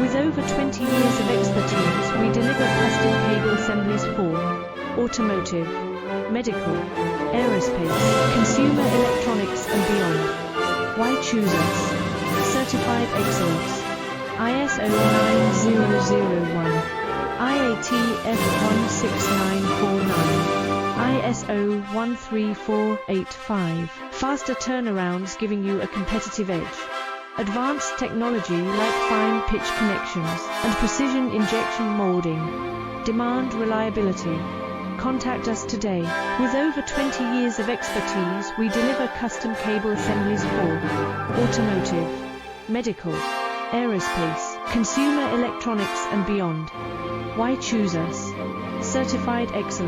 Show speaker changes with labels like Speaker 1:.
Speaker 1: With over 20 years of expertise, we deliver custom cable assemblies for automotive, medical, aerospace, consumer electronics and beyond. Why choose us? Certified excellence. ISO 9001, IATF 16949, ISO 13485. Faster turnarounds giving you a competitive edge. Advanced technology like fine pitch connections and precision injection molding. Demand reliability. Contact us today. With over 20 years of expertise, we deliver custom cable assemblies for automotive, medical, aerospace, consumer electronics and beyond. Why choose us? Certified excellence.